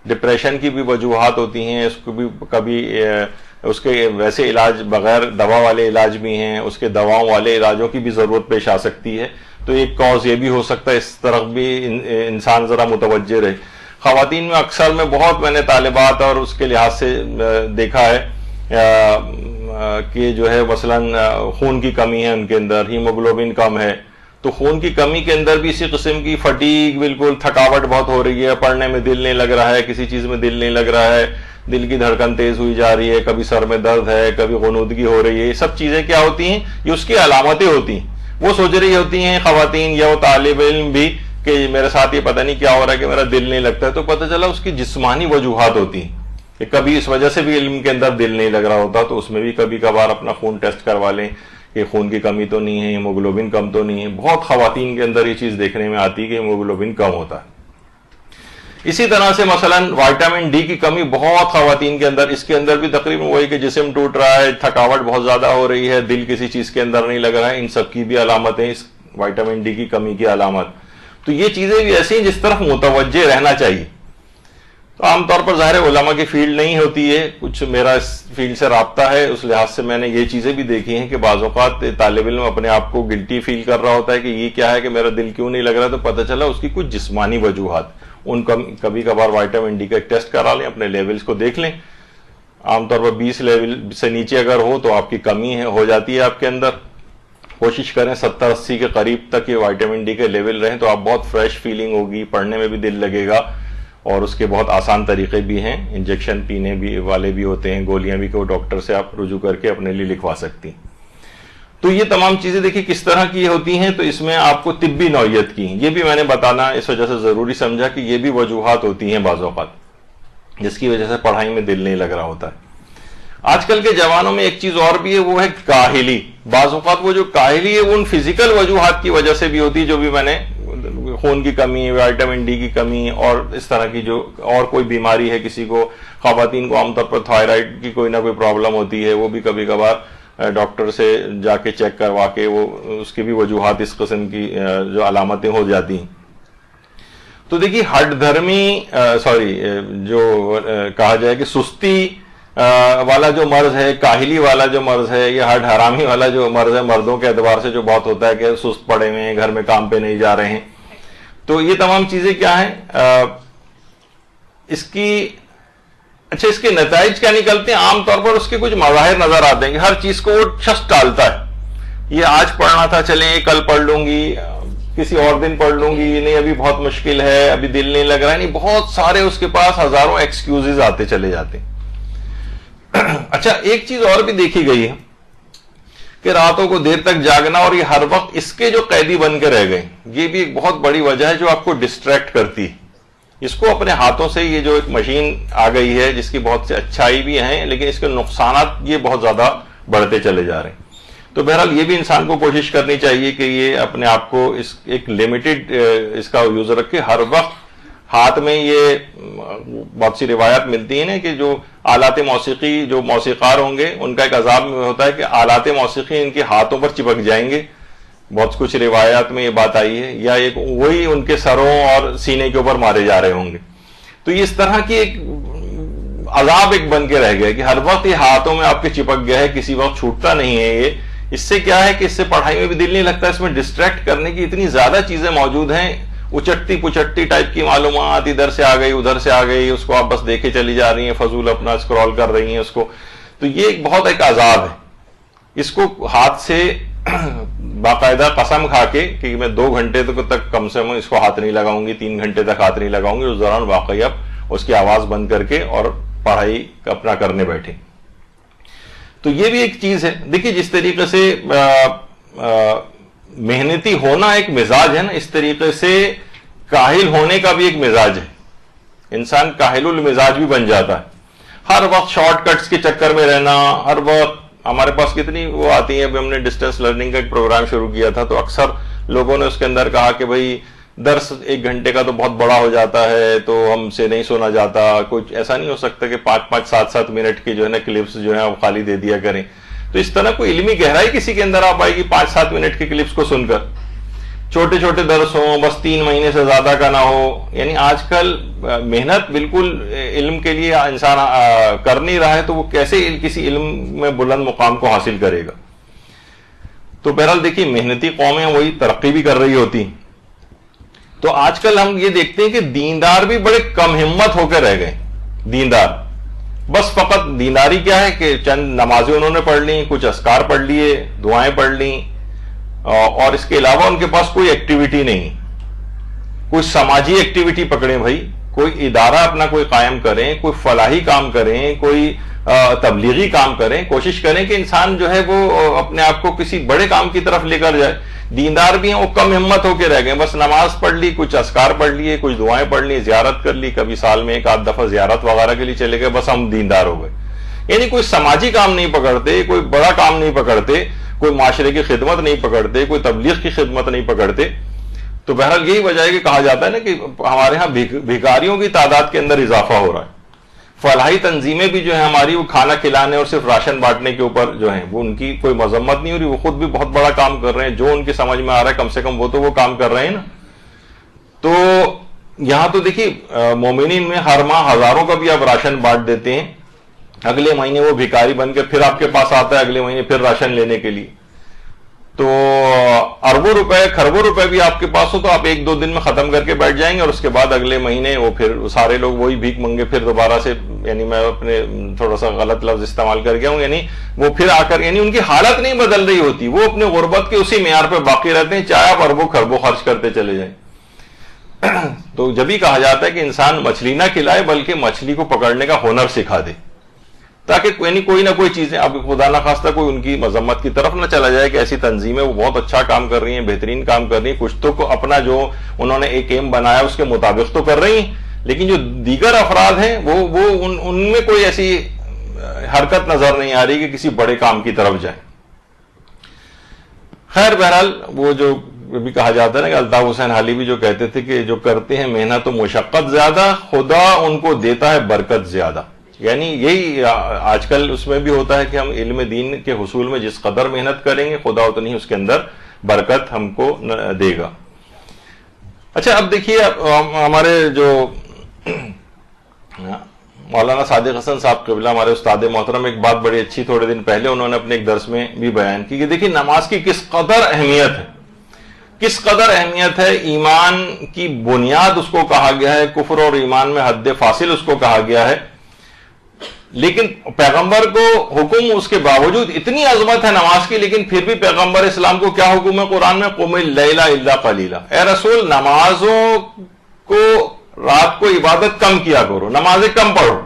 A: ڈپریشن کی بھی وجوہات ہوتی ہیں, اس کو بھی کبھی اس کے ویسے علاج بغیر دوا والے علاج بھی ہیں, اس کے دواؤں والے علاجوں کی بھی ضرورت پیش آ سکتی ہے. تو ایک کاز یہ بھی ہو سکتا ہے, اس طرف بھی انسان ذرا متوجہ رہے. خواتین میں اکثر میں بہت میں نے طالبات اور اس کے لحاظ سے دیکھا ہے کہ جو ہے مثلاً خون کی کمی ہے ان کے اندر, ہیموگلوبن کم ہے. تو خون کی کمی کے اندر بھی اسی قسم کی فٹیگ, بالکل تھکاوٹ بہت ہو رہی ہے, پڑھنے میں دل نہیں لگ رہا ہے, کسی چیز میں دل نہیں لگ رہا ہے, دل کی دھڑکن تیز ہوئی جا رہی ہے, کبھی سر میں درد ہے, کبھی غنودگی ہو رہی ہے. یہ سب چیزیں کیا ہوتی ہیں؟ یہ اس کی علامتیں ہوتی ہیں. وہ سوچ رہی ہوتی ہیں خواتین یا وہ طالب علم بھی کہ میرے ساتھ یہ پتہ نہیں کیا ہو رہا ہے کہ میرا دل نہیں لگتا ہے. تو پتہ چلا اس کی جسمانی وجوہات ہوتی ہیں کہ کبھی اس وجہ سے بھی علم کے اندر دل نہیں لگ رہا ہوتا, تو اس میں بھی کبھی کبھار اپنا خون ٹیسٹ کروا لیں کہ خون کی کمی تو نہیں ہے, ہیموگلوبن کم تو نہیں ہے. بہت خواتین کے اندر یہ چیز دیکھنے میں آتی ہے کہ ہیموگلوبن کم ہوتا ہے. اسی طرح سے مثلاً وائٹامن ڈی کی کمی بہت خواتین کے اندر, اس کے اندر بھی تقریباً وہی کہ جسم ٹوٹ رہا ہے, تھکاوٹ بہت زیادہ ہو رہی ہے, دل کسی چیز کے اندر نہیں لگ رہا ہے. ان سب کی بھی علامتیں اس وائٹامن ڈی کی کمی کی علامت. تو یہ چیزیں بھی ایسی ہیں جس طرف متوجہ رہنا چاہیے. تو عام طور پر ظاہر علماء کی فیلڈ نہیں ہوتی ہے, کچھ میرا اس فیلڈ سے رابطہ ہے, اس لحاظ سے میں نے یہ چیزیں بھی دیکھی ہیں کہ بعض اوقات طالب علم اپنے آپ کو گلٹی فیل کر رہا ہوتا ہے کہ یہ کیا ہے کہ میرا دل کیوں نہیں لگ رہا. تو پتہ چلا اس کی کچھ جسمانی وجوہات, ان کبھی کبھار وائٹامن ڈی کا ایک ٹیسٹ کرا لیں, اپنے لیولز کو دیکھ لیں. عام طور پر 20 لیول سے نیچے اگر ہو تو آپ کی کمی ہو جاتی ہے آپ کے اندر. کوشش کریں 70-80 کے قریب تک یہ وائٹامن ڈی کے لیول رہیں, تو آپ بہت فریش فیلنگ ہوگی, پڑھنے میں بھی دل لگے گا. اور اس کے بہت آسان طریقے بھی ہیں, انجیکشن پینے بھی والے بھی ہوتے ہیں, گولیاں بھی کہ وہ ڈاکٹر سے آپ رجوع کر کے اپنے لیے لکھوا سکتی. تو یہ تمام چیزیں دیکھیں کس طرح کی ہوتی ہیں. تو اس میں آپ کو طبی نوعیت کی یہ بھی میں نے بتانا اس وجہ سے ضروری سمجھا کہ یہ بھی وجوہات ہوتی ہیں بعض اوقات جس کی وجہ سے پڑھائی میں دل نہیں لگ رہا ہوتا ہے. آج کل کے جوانوں میں ایک چیز اور بھی ہے, وہ ہے کاہلی. بعض اوقات وہ جو کاہلی ہے وہ ان فزیکل وجوہات کی وجہ سے بھی ہوتی ہے, جو بھی میں نے خون کی کمی, وائٹامن ڈی کی کمی اور اس طرح کی جو اور کوئی بیماری ہے کسی کو. خواتین کو عام طور پر تھائرائڈ کی کوئی نہ کوئی پرابلم ہوتی ہے, وہ بھی کبھی کبھار ڈاکٹر سے جا کے چیک کروا کے وہ اس کی بھی وجوہات اس قسم کی جو علامتیں ہو جاتی ہیں. تو دیکھیے ہٹ دھرمی جو کہا جائے کہ سستی والا جو مرض ہے, کاہلی والا جو مرض ہے, یا ہٹ حرامی والا جو مرض ہے مردوں کے اعتبار سے جو بہت ہوتا ہے کہ سست پڑے ہوئے ہیں, گھر میں کام پہ نہیں جا رہے ہیں. تو یہ تمام چیزیں کیا ہیں اس کے نتائج کیا نکلتے ہیں؟ عام طور پر اس کے کچھ مظاہر نظر آتے ہیں کہ ہر چیز کو وہ شخص ٹالتا ہے. یہ آج پڑھنا تھا, چلیں کل پڑھ لوں گی, کسی اور دن پڑھ لوں گی, نہیں ابھی بہت مشکل ہے, ابھی دل نہیں لگ رہا ہے. نہیں, بہت سارے اس کے پاس ہزاروں ایکسکیوزز آتے چلے جاتے ہیں. اچھا, ایک چیز اور بھی دیکھی گئی ہے کہ راتوں کو دیر تک جاگنا اور یہ ہر وقت اس کے جو قیدی بن کے رہ گئے, یہ بھی ایک بہت بڑی وجہ ہے جو آپ کو ڈسٹریکٹ کرتی ہے. اس کو اپنے ہاتھوں سے, یہ جو ایک مشین آ گئی ہے جس کی بہت سی اچھائی بھی ہیں لیکن اس کے نقصانات یہ بہت زیادہ بڑھتے چلے جا رہے ہیں. تو بہرحال یہ بھی انسان کو کوشش کرنی چاہیے کہ یہ اپنے آپ کو ایک لمیٹڈ اس کا یوز رکھے. ہر وقت ہاتھ میں, یہ بہت سی روایات ملتی ہیں نا کہ جو آلات موسیقی, جو موسیقار ہوں گے ان کا ایک عذاب میں ہوتا ہے کہ آلات موسیقی ان کے ہاتھوں پر چپک جائیں گے. بہت کچھ روایات میں یہ بات آئی ہے, یا ایک وہی ان کے سروں اور سینے کے اوپر مارے جا رہے ہوں گے. تو یہ اس طرح کی ایک عذاب ایک بن کے رہ گیا کہ ہر وقت یہ ہاتھوں میں آپ کے چپک گیا ہے, کسی وقت چھوٹتا نہیں ہے. یہ اس سے کیا ہے کہ اس سے پڑھائی میں بھی دل نہیں لگتا. اس میں ڈسٹریکٹ کرنے کی اتنی زیادہ چیزیں موجود ہیں, اچٹتی پچٹتی ٹائپ کی معلومات, ادھر سے آ گئی ادھر سے آ گئی, اس کو آپ بس دیکھے چلی جا رہی ہیں, فضول اپنا اسکرول کر رہی ہیں اس کو. تو یہ ایک بہت ایک عذاب ہے. اس کو ہاتھ سے باقاعدہ قسم کھا کے کہ میں 2 گھنٹے تک کم سے کم اس کو ہاتھ نہیں لگاؤں گی, 3 گھنٹے تک ہاتھ نہیں لگاؤں گی, اس دوران واقعی اب اس کی آواز بند کر کے اور پڑھائی اپنا کرنے بیٹھے. تو یہ بھی ایک چیز ہے. دیکھیے جس طریقے سے محنتی ہونا ایک مزاج ہے نا, اس طریقے سے کاہل ہونے کا بھی ایک مزاج ہے. انسان کاہل المزاج بھی بن جاتا ہے. ہر وقت شارٹ کٹس کے چکر میں رہنا, ہر وقت ہمارے پاس کتنی وہ آتی ہیں. ابھی ہم نے ڈسٹینس لرننگ کا ایک پروگرام شروع کیا تھا, تو اکثر لوگوں نے اس کے اندر کہا کہ بھائی درس 1 گھنٹے کا تو بہت بڑا ہو جاتا ہے, تو ہم سے نہیں سنا جاتا. کچھ ایسا نہیں ہو سکتا کہ 5-5 7-7 منٹ کی جو ہے نا کلپس جو ہیں وہ خالی دے دیا کریں. تو اس طرح کوئی علمی گہرائی کسی کے اندر آپ آئے گی 5-7 منٹ کی کلپس کو سن کر. چھوٹے چھوٹے درس ہوں، بس 3 مہینے سے زیادہ کا نہ ہو. یعنی آج کل محنت بالکل علم کے لیے انسان کر نہیں رہا ہے تو وہ کیسے کسی علم میں بلند مقام کو حاصل کرے گا. تو بہرحال دیکھیے محنتی قومیں وہی ترقی بھی کر رہی ہوتی. تو آج کل ہم یہ دیکھتے ہیں کہ دیندار بھی بڑے کم ہمت ہو کے رہ گئے. دیندار بس فقط دینداری کیا ہے کہ چند نمازیں انہوں نے پڑھ لیں، کچھ اذکار پڑھ لیے، دعائیں پڑھ لیں، اور اس کے علاوہ ان کے پاس کوئی ایکٹیویٹی نہیں. کوئی سماجی ایکٹیویٹی پکڑیں بھائی، کوئی ادارہ اپنا کوئی قائم کریں، کوئی فلاحی کام کریں، کوئی تبلیغی کام کریں. کوشش کریں کہ انسان جو ہے وہ اپنے آپ کو کسی بڑے کام کی طرف لے کر جائے. دیندار بھی ہیں وہ کم ہمت ہو کے رہ گئے. بس نماز پڑھ لی، کچھ اذکار پڑھ لیے، کچھ دعائیں پڑھ لی، زیارت کر لی، کبھی سال میں 1 آدھ دفعہ زیارت وغیرہ کے لیے چلے گئے، بس ہم دیندار ہو گئے. یعنی کوئی سماجی کام نہیں پکڑتے، کوئی بڑا کام نہیں پکڑتے، کوئی معاشرے کی خدمت نہیں پکڑتے، کوئی تبلیغ کی خدمت نہیں پکڑتے. تو بہرحال یہی وجہ ہے کہ کہا جاتا ہے نا کہ ہمارے ہاں بھکاریوں کی تعداد کے اندر اضافہ ہو رہا ہے. فلاحی تنظیمیں بھی جو ہیں ہماری، وہ کھانا کھلانے اور صرف راشن بانٹنے کے اوپر جو ہیں، وہ ان کی کوئی مذمت نہیں ہو رہی، وہ خود بھی بہت بڑا کام کر رہے ہیں. جو ان کی سمجھ میں آ رہا ہے کم سے کم وہ تو وہ کام کر رہے ہیں نا. تو یہاں تو دیکھیے مومنین میں ہر ماہ ہزاروں کا بھی آپ راشن بانٹ دیتے ہیں. اگلے مہینے وہ بھکاری بن کے پھر آپ کے پاس آتا ہے، اگلے مہینے پھر راشن لینے کے لیے. تو اربوں روپے کھربوں روپے بھی آپ کے پاس ہو تو آپ 1-2 دن میں ختم کر کے بیٹھ جائیں گے، اور اس کے بعد اگلے مہینے وہ پھر سارے لوگ وہی بھیک منگے پھر دوبارہ سے. یعنی میں اپنے تھوڑا سا غلط لفظ استعمال کر گیا ہوں، یعنی وہ پھر آ کر، یعنی ان کی حالت نہیں بدل رہی ہوتی، وہ اپنے غربت کے اسی معیار پہ باقی رہتے ہیں، چاہے آپ اربوں کھربوں خرچ کرتے چلے جائیں. تو جب ہی کہا جاتا ہے کہ انسان مچھلی نہ کھلائے بلکہ مچھلی کو پکڑنے کا ہنر سکھا دے، تاکہ یعنی کوئی نہ کوئی چیزیں، اب خدا نہ خواستہ کوئی ان کی مذمت کی طرف نہ چلا جائے کہ ایسی تنظیمیں وہ بہت اچھا کام کر رہی ہیں، بہترین کام کر رہی ہیں، کچھ تو اپنا جو انہوں نے ایک ایم بنایا اس کے مطابق تو کر رہی ہیں، لیکن جو دیگر افراد ہیں وہ ان میں کوئی ایسی حرکت نظر نہیں آ رہی کہ کسی بڑے کام کی طرف جائے. خیر بہرحال وہ جو بھی کہا جاتا ہے نا کہ الطاف حسین حلیمی جو کہتے تھے کہ جو کرتے ہیں محنت و مشقت زیادہ، خدا ان کو دیتا ہے برکت زیادہ. یعنی یہی آج کل اس میں بھی ہوتا ہے کہ ہم علم دین کے حصول میں جس قدر محنت کریں گے خدا اتنی اس کے اندر برکت ہم کو دے گا. اچھا اب دیکھیے ہمارے جو مولانا صادق حسن صاحب قبلہ ہمارے استاد محترم ایک بات بڑی اچھی تھوڑے دن پہلے انہوں نے اپنے ایک درس میں بھی بیان کی کہ دیکھیے نماز کی کس قدر اہمیت ہے، کس قدر اہمیت ہے. ایمان کی بنیاد اس کو کہا گیا ہے، کفر اور ایمان میں حد فاصل اس کو کہا گیا ہے، لیکن پیغمبر کو حکم اس کے باوجود اتنی عظمت ہے نماز کی، لیکن پھر بھی پیغمبر اسلام کو کیا حکم ہے قرآن میں؟ قم اللیل الا قلیلا، اے رسول نمازوں کو رات کو عبادت کم کیا کرو، نمازیں کم پڑھو.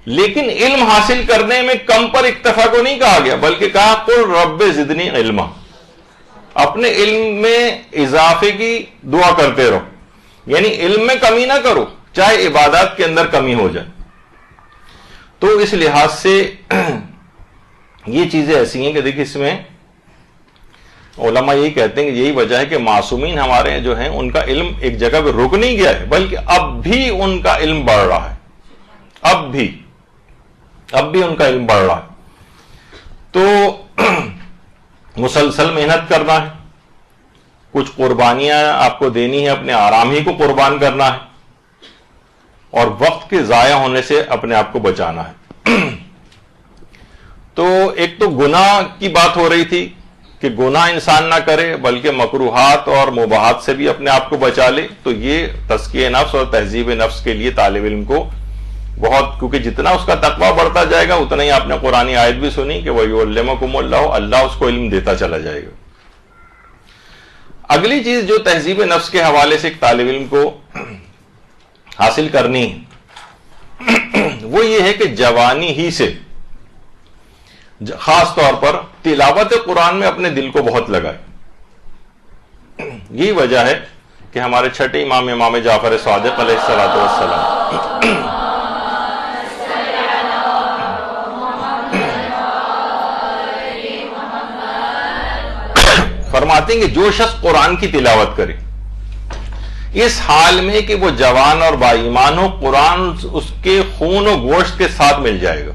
A: لیکن علم حاصل کرنے میں کم پر اکتفا کو نہیں کہا گیا، بلکہ کہا قل رب زدنی علما، اپنے علم میں اضافے کی دعا کرتے رہو. یعنی علم میں کمی نہ کرو، چاہے عبادات کے اندر کمی ہو جائے. تو اس لحاظ سے یہ چیزیں ایسی ہیں کہ دیکھیں اس میں علماء یہی کہتے ہیں کہ یہی وجہ ہے کہ معصومین ہمارے جو ہیں ان کا علم ایک جگہ پہ رک نہیں گیا ہے، بلکہ اب بھی ان کا علم بڑھ رہا ہے، اب بھی ان کا علم بڑھ رہا ہے. تو مسلسل محنت کرنا ہے، کچھ قربانیاں آپ کو دینی ہے، اپنے آرام ہی کو قربان کرنا ہے، اور وقت کے ضائع ہونے سے اپنے آپ کو بچانا ہے. تو ایک تو گناہ کی بات ہو رہی تھی کہ گناہ انسان نہ کرے بلکہ مکروہات اور مباحات سے بھی اپنے آپ کو بچا لے. تو یہ تزکیہ نفس اور تہذیب نفس کے لیے طالب علم کو بہت، کیونکہ جتنا اس کا تقویٰ بڑھتا جائے گا اتنا ہی آپ نے قرآنی آیت بھی سنی کہ وَيُعَلِّمُكُمُ اللَّهُ، اللہ اس کو علم دیتا چلا جائے گا. اگلی چیز جو تہذیب نفس کے حوالے سے ایک طالب علم کو حاصل کرنی ہے وہ یہ ہے کہ جوانی ہی سے خاص طور پر تلاوت قرآن میں اپنے دل کو بہت لگائے. یہی وجہ ہے کہ ہمارے چھٹے امام جعفر صادق علیہ الصلوۃ والسلام فرماتے ہیں کہ جو شخص قرآن کی تلاوت کرے اس حال میں کہ وہ جوان اور با ایمان ہو، قرآن اس کے خون و گوشت کے ساتھ مل جائے گا.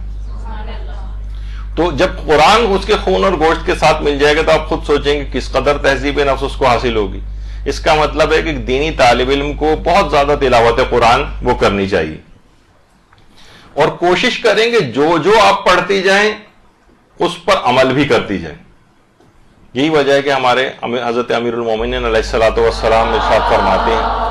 A: تو جب قرآن اس کے خون اور گوشت کے ساتھ مل جائے گا تو آپ خود سوچیں گے کس قدر تہذیب نفس اس کو حاصل ہوگی. اس کا مطلب ہے کہ دینی طالب علم کو بہت زیادہ تلاوت قرآن وہ کرنی چاہیے، اور کوشش کریں گے جو جو آپ پڑھتی جائیں اس پر عمل بھی کرتی جائیں. یہی وجہ ہے کہ ہمارے حضرت امیر المومنین علیہ الصلوۃ والسلام ارشاد فرماتے ہیں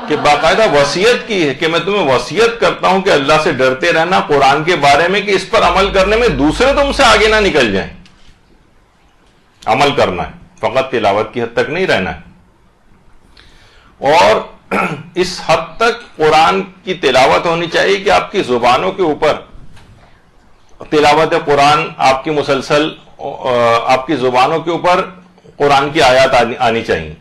A: کہ باقاعدہ وصیت کی ہے کہ میں تمہیں وصیت کرتا ہوں کہ اللہ سے ڈرتے رہنا قرآن کے بارے میں کہ اس پر عمل کرنے میں دوسرے تم سے آگے نہ نکل جائیں. عمل کرنا ہے، فقط تلاوت کی حد تک نہیں رہنا ہے. اور اس حد تک قرآن کی تلاوت ہونی چاہیے کہ آپ کی زبانوں کے اوپر تلاوت قرآن آپ کی مسلسل آپ کی زبانوں کے اوپر قرآن کی آیات آنی چاہیے.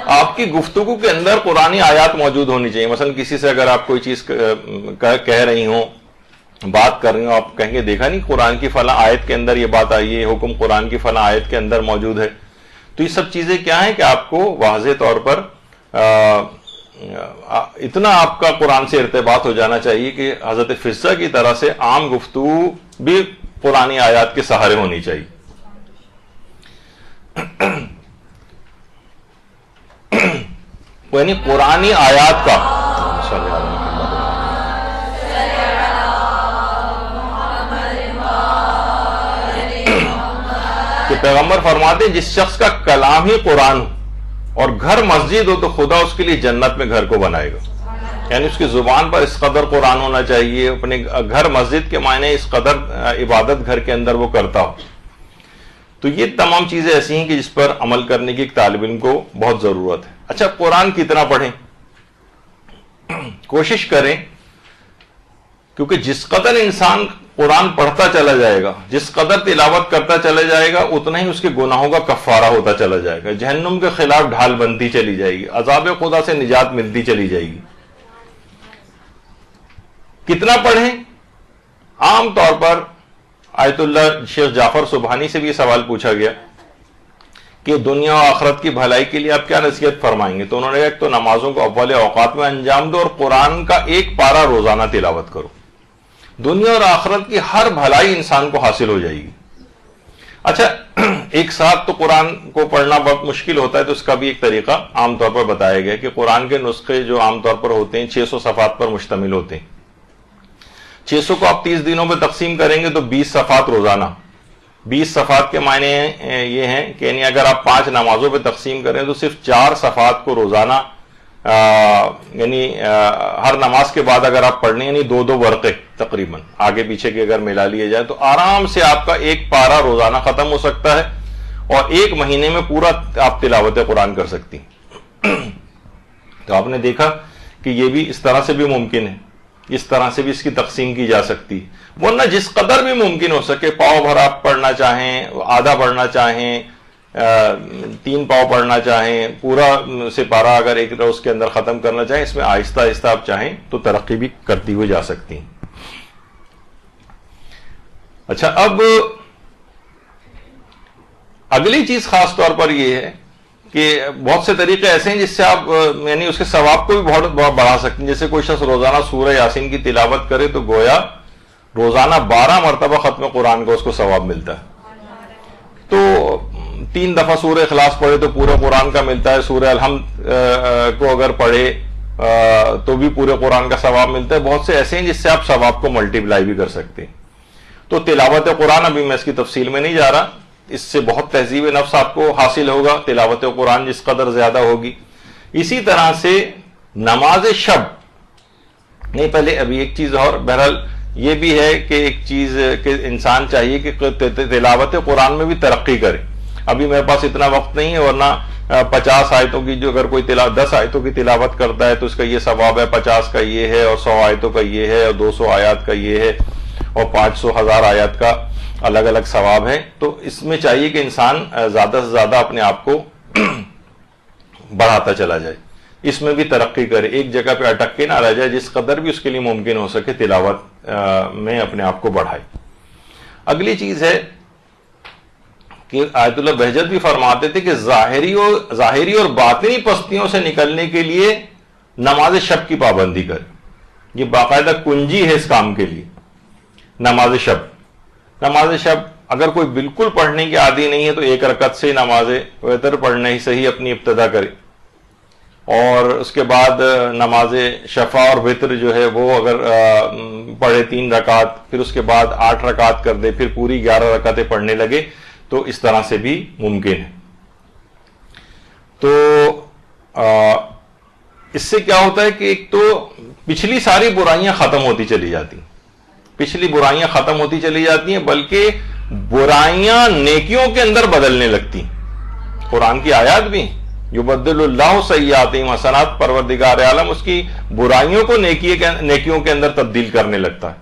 A: آپ کی گفتگو کے اندر قرآنی آیات موجود ہونی چاہیے. مثلا کسی سے اگر آپ کوئی چیز کہہ رہی ہوں، بات کر رہی ہوں، آپ کہیں گے دیکھا نہیں قرآن کی فلاں آیت کے اندر یہ بات آئی ہے، حکم قرآن کی فلاں آیت کے اندر موجود ہے. تو یہ سب چیزیں کیا ہیں کہ آپ کو واضح طور پر اتنا آپ کا قرآن سے ارتباط ہو جانا چاہیے کہ حضرت فضہ کی طرح سے عام گفتگو بھی قرآنی آیات کے سہارے ہونی چاہیے. یعنی قرآنی آیات کا کہ پیغمبر فرماتے ہیں جس شخص کا کلام ہی قرآن ہو اور گھر مسجد ہو تو خدا اس کے لیے جنت میں گھر کو بنائے گا. یعنی اس کی زبان پر اس قدر قرآن ہونا چاہیے، اپنے گھر مسجد کے معنی اس قدر عبادت گھر کے اندر وہ کرتا ہو. تو یہ تمام چیزیں ایسی ہیں کہ جس پر عمل کرنے کی ایک طالب علم کو بہت ضرورت ہے. اچھا، قرآن کتنا پڑھیں؟ کوشش کریں، کیونکہ جس قدر انسان قرآن پڑھتا چلا جائے گا، جس قدر تلاوت کرتا چلا جائے گا، اتنا ہی اس کے گناہوں کا کفارہ ہوتا چلا جائے گا، جہنم کے خلاف ڈھال بنتی چلی جائے گی، عذاب خدا سے نجات ملتی چلی جائے گی. کتنا پڑھیں؟ عام طور پر آیت اللہ شیخ جعفر سبحانی سے بھی یہ سوال پوچھا گیا کہ دنیا و آخرت کی بھلائی کے لیے آپ کیا نصیحت فرمائیں گے؟ تو انہوں نے کہا ایک تو نمازوں کو اول اوقات میں انجام دو اور قرآن کا ایک پارہ روزانہ تلاوت کرو. دنیا اور آخرت کی ہر بھلائی انسان کو حاصل ہو جائے گی. اچھا، ایک ساتھ تو قرآن کو پڑھنا بہت مشکل ہوتا ہے، تو اس کا بھی ایک طریقہ عام طور پر بتایا گیا کہ قرآن کے نسخے جو عام طور پر ہوتے ہیں 600 صفحات پر مشتمل ہوتے ہیں. 600 کو آپ 30 دنوں میں تقسیم کریں گے تو 20 صفحات روزانہ. 20 صفحات کے معنی یہ ہیں کہ یعنی اگر آپ 5 نمازوں پہ تقسیم کریں تو صرف 4 صفحات کو روزانہ یعنی ہر نماز کے بعد اگر آپ پڑھنے یعنی 2 ورقے تقریباً آگے پیچھے کے اگر ملا لیے جائے تو آرام سے آپ کا ایک پارہ روزانہ ختم ہو سکتا ہے اور 1 مہینے میں پورا آپ تلاوت قرآن کر سکتی. تو آپ نے دیکھا کہ یہ بھی اس طرح سے بھی ممکن ہے، اس طرح سے بھی اس کی تقسیم کی جا سکتی. ورنہ جس قدر بھی ممکن ہو سکے، پاؤ بھر آپ پڑھنا چاہیں، آدھا پڑھنا چاہیں، 3 پاؤ پڑھنا چاہیں، پورا سپارہ اگر ایک روز کے اندر ختم کرنا چاہیں، اس میں آہستہ آہستہ آپ چاہیں تو ترقی بھی کرتی ہوئی جا سکتی. اچھا، اب اگلی چیز خاص طور پر یہ ہے کہ بہت سے طریقے ایسے ہیں جس سے آپ یعنی اس کے ثواب کو بھی بہت بڑھا سکتے ہیں. جیسے کوئی شخص روزانہ سورہ یاسین کی تلاوت کرے تو گویا روزانہ 12 مرتبہ ختم قرآن کا اس کو ثواب ملتا ہے. تو 3 دفعہ سورہ اخلاص پڑھے تو پورے قرآن کا ملتا ہے. سورہ الحمد کو اگر پڑھے تو بھی پورے قرآن کا ثواب ملتا ہے. بہت سے ایسے ہیں جس سے آپ ثواب کو ملٹی پلائی بھی کر سکتے ہیں. تو تلاوت قرآن، ابھی میں اس کی تفصیل میں نہیں جا رہا، اس سے بہت تہذیب نفس آپ کو حاصل ہوگا تلاوت قرآن جس قدر زیادہ ہوگی. اسی طرح سے نماز شب نہیں، پہلے ابھی ایک چیز اور، بہرحال یہ بھی ہے کہ ایک چیز کہ انسان چاہیے کہ تلاوت قرآن میں بھی ترقی کرے. ابھی میرے پاس اتنا وقت نہیں ہے، ورنہ 50 آیتوں کی جو اگر کوئی 10 آیتوں کی تلاوت کرتا ہے تو اس کا یہ ثواب ہے، 50 کا یہ ہے، اور 100 آیتوں کا یہ ہے، اور 200 آیات کا یہ ہے، اور 500 1000 آیات کا الگ الگ ثواب ہے. تو اس میں چاہیے کہ انسان زیادہ سے زیادہ اپنے آپ کو بڑھاتا چلا جائے. اس میں بھی ترقی کرے, ایک جگہ پہ اٹک کے نہ رہ جائے, جس قدر بھی اس کے لیے ممکن ہو سکے تلاوت میں اپنے آپ کو بڑھائے. اگلی چیز ہے کہ آیت اللہ بہجت بھی فرماتے تھے کہ ظاہری اور باطنی پستیوں سے نکلنے کے لیے نماز شب کی پابندی کرے. یہ باقاعدہ کنجی ہے اس کام کے لیے. نماز شب اگر کوئی بالکل پڑھنے کی عادی نہیں ہے تو ایک رکعت سے نماز وتر پڑھنا ہی صحیح اپنی ابتدا کرے, اور اس کے بعد نماز شفع اور وتر جو ہے وہ اگر پڑھے 3 رکعت, پھر اس کے بعد 8 رکعت کر دے, پھر پوری 11 رکعتیں پڑھنے لگے, تو اس طرح سے بھی ممکن ہے. تو اس سے کیا ہوتا ہے کہ ایک تو پچھلی ساری برائیاں ختم ہوتی چلی جاتی ہیں, بلکہ برائیاں نیکیوں کے اندر بدلنے لگتی ہیں. قرآن کی آیات بھی یبدل اللہ سیئاتہم حسنات, پروردگار عالم اس کی برائیوں کو نیکیوں کے اندر تبدیل کرنے لگتا ہے.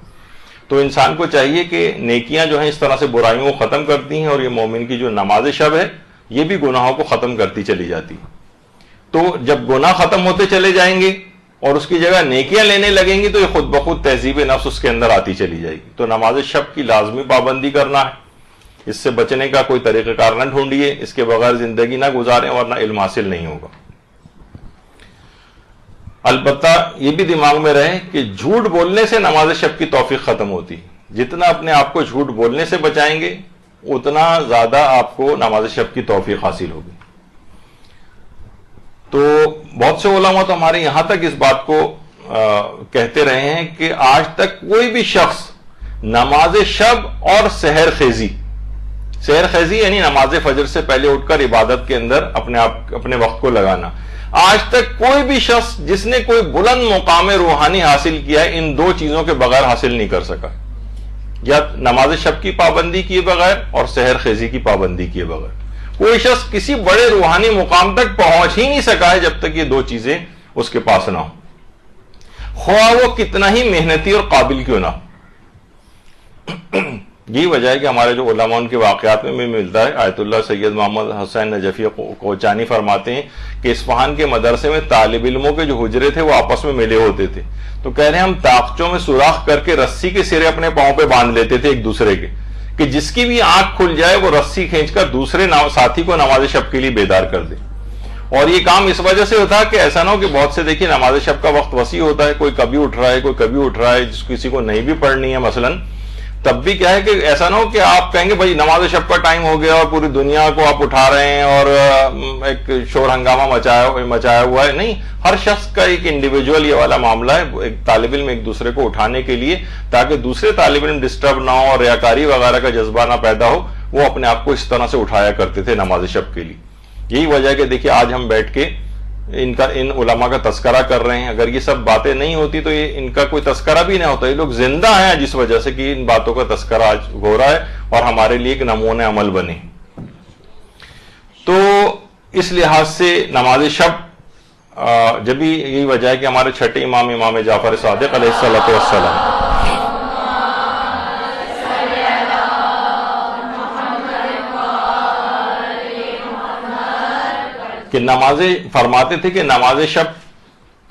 A: تو انسان کو چاہیے کہ نیکیاں جو ہیں اس طرح سے برائیوں کو ختم کرتی ہیں, اور یہ مومن کی جو نماز شب ہے یہ بھی گناہوں کو ختم کرتی چلی جاتی ہے. تو جب گناہ ختم ہوتے چلے جائیں گے اور اس کی جگہ نیکیاں لینے لگیں گی تو یہ خود بخود تہذیب نفس اس کے اندر آتی چلی جائے گی. تو نماز شب کی لازمی پابندی کرنا ہے, اس سے بچنے کا کوئی طریقہ کار نہ ڈھونڈیے, اس کے بغیر زندگی نہ گزاریں ورنہ علم حاصل نہیں ہوگا. البتہ یہ بھی دماغ میں رہے کہ جھوٹ بولنے سے نماز شب کی توفیق ختم ہوتی. جتنا اپنے آپ کو جھوٹ بولنے سے بچائیں گے اتنا زیادہ آپ کو نماز شب کی توفیق حاصل ہوگی. تو بہت سے علماء تو ہمارے یہاں تک اس بات کو کہتے رہے ہیں کہ آج تک کوئی بھی شخص نماز شب اور سحر خیزی یعنی نماز فجر سے پہلے اٹھ کر عبادت کے اندر اپنے وقت کو لگانا, آج تک کوئی بھی شخص جس نے کوئی بلند مقام روحانی حاصل کیا ہے ان 2 چیزوں کے بغیر حاصل نہیں کر سکا. یا نماز شب کی پابندی کیے بغیر اور سحر خیزی کی پابندی کیے بغیر کوئی شخص کسی بڑے روحانی مقام تک پہنچ ہی نہیں سکا ہے جب تک یہ 2 چیزیں اس کے پاس نہ ہو, خواہ وہ کتنا ہی محنتی اور قابل کیوں نہ ہو. یہی وجہ ہے کہ ہمارے جو علماء ان کے واقعات میں بھی ملتا ہے. آیت اللہ سید محمد حسین نجفی کوچانی فرماتے ہیں کہ اصفہان کے مدرسے میں طالب علموں کے جو حجرے تھے وہ آپس میں ملے ہوتے تھے. تو کہہ رہے ہیں ہم طاقچوں میں سوراخ کر کے رسی کے سرے اپنے پاؤں پہ باندھ لیتے تھے ایک دوسرے کے, کہ جس کی بھی آنکھ کھل جائے وہ رسی کھینچ کر دوسرے ساتھی کو نماز شب کے لیے بیدار کر دے. اور یہ کام اس وجہ سے ہوتا ہے کہ ایسا نہ ہو کہ بہت سے دیکھیے نماز شب کا وقت وسیع ہوتا ہے, کوئی کبھی اٹھ رہا ہے جس کسی کو نہیں بھی پڑھنی ہے مثلاً, تب بھی کیا ہے کہ ایسا نہ ہو کہ آپ کہیں گے بھائی نماز شب کا ٹائم ہو گیا اور پوری دنیا کو آپ اٹھا رہے ہیں اور ایک شور ہنگامہ مچایا ہوا ہے. نہیں, ہر شخص کا ایک انڈیویجول یہ والا معاملہ ہے. ایک طالب علم ایک دوسرے کو اٹھانے کے لیے تاکہ دوسرے طالب علم ڈسٹرب نہ ہو اور ریاکاری وغیرہ کا جذبہ نہ پیدا ہو, وہ اپنے آپ کو اس طرح سے اٹھایا کرتے تھے نماز شب کے لیے. یہی وجہ ہے کہ دیکھیے آج ہم بیٹھ کے ان علماء کا تذکرہ کر رہے ہیں. اگر یہ سب باتیں نہیں ہوتی تو یہ ان کا کوئی تذکرہ بھی نہیں ہوتا. یہ لوگ زندہ ہیں جس وجہ سے کہ ان باتوں کا تذکرہ آج ہو رہا ہے اور ہمارے لیے ایک نمونہ عمل بنے. تو اس لحاظ سے نماز شب جب بھی یہی وجہ ہے کہ ہمارے چھٹے امام جعفر صادق علیہ السلام کہ نمازیں فرماتے تھے کہ نماز شب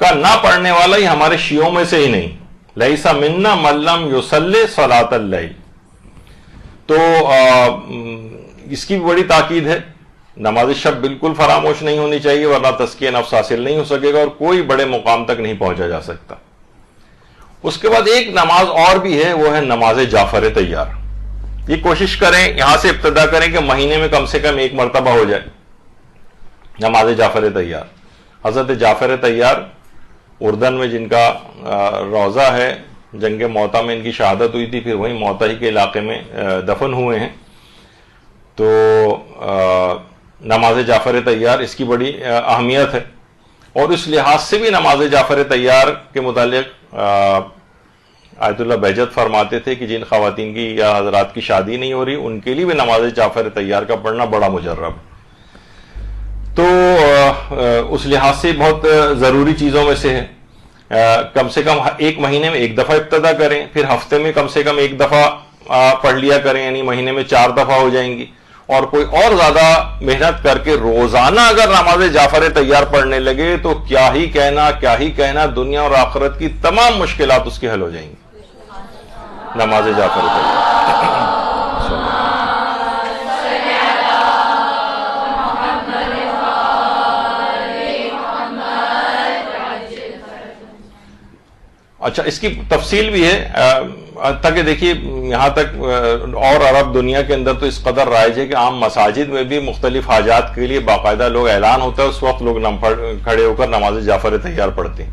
A: کا نہ پڑھنے والا ہی ہمارے شیعوں میں سے ہی نہیں. لیسا منا من لم یصلی صلاۃ اللیل. تو اس کی بھی بڑی تاکید ہے. نماز شب بالکل فراموش نہیں ہونی چاہیے ورنہ تزکیہ نفس حاصل نہیں ہو سکے گا اور کوئی بڑے مقام تک نہیں پہنچا جا سکتا. اس کے بعد ایک نماز اور بھی ہے, وہ ہے نماز جعفر طیار. یہ کوشش کریں یہاں سے ابتدا کریں کہ مہینے میں کم سے کم 1 مرتبہ ہو جائے نماز جعفر طیار. حضرت جعفر طیار اردن میں جن کا روضہ ہے, جنگ موتا میں ان کی شہادت ہوئی تھی, پھر وہیں موتا ہی کے علاقے میں دفن ہوئے ہیں. تو نماز جعفر طیار اس کی بڑی اہمیت ہے. اور اس لحاظ سے بھی نماز جعفر طیار کے متعلق آیت اللہ بہجت فرماتے تھے کہ جن خواتین کی یا حضرات کی شادی نہیں ہو رہی ان کے لیے بھی نماز جعفر طیار کا پڑھنا بڑا مجرب ہے. تو اس لحاظ سے بہت ضروری چیزوں میں سے ہے. کم سے کم 1 مہینے میں 1 دفعہ ابتدا کریں, پھر ہفتے میں کم سے کم 1 دفعہ پڑھ لیا کریں, یعنی مہینے میں 4 دفعہ ہو جائیں گی. اور کوئی اور زیادہ محنت کر کے روزانہ اگر نماز جعفر طیار پڑھنے لگے تو کیا ہی کہنا دنیا اور آخرت کی تمام مشکلات اس کی حل ہو جائیں گی. نماز جعفر طیار. اچھا اس کی تفصیل بھی ہے تاکہ دیکھیے یہاں تک اور عرب دنیا کے اندر تو اس قدر رائج ہے کہ عام مساجد میں بھی مختلف حاجات کے لیے باقاعدہ لوگ اعلان ہوتا ہے، اس وقت لوگ کھڑے ہو کر نماز جعفر طیار پڑھتے ہیں.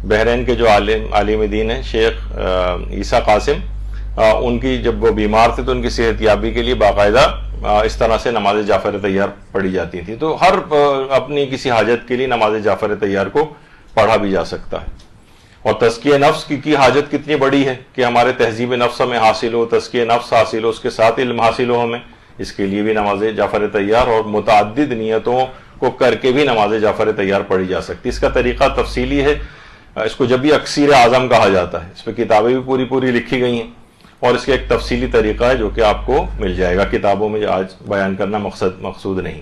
A: بحرین کے جو عالم دین ہیں شیخ عیسیٰ قاسم، ان کی جب وہ بیمار تھے تو ان کی صحت یابی کے لیے باقاعدہ اس طرح سے نماز جعفر طیار پڑھی جاتی تھی. تو ہر اپنی کسی حاجت کے لیے نماز جعفر طیار کو پڑھا بھی جا سکتا ہے. اور تزکیہ نفس کی حاجت کتنی بڑی ہے کہ ہمارے تہذیب نفس ہمیں حاصل ہو، تزکیہ نفس حاصل ہو، اس کے ساتھ علم حاصل ہو ہمیں، اس کے لیے بھی نماز جعفر طیار اور متعدد نیتوں کو کر کے بھی نماز جعفر طیار پڑھی جا سکتی. اس کا طریقہ تفصیلی ہے، اس کو جب بھی اکسیر اعظم کہا جاتا ہے. اس پہ کتابیں بھی پوری لکھی گئی ہیں اور اس کا ایک تفصیلی طریقہ ہے جو کہ آپ کو مل جائے گا. کتابوں میں آج بیان کرنا مقصود نہیں.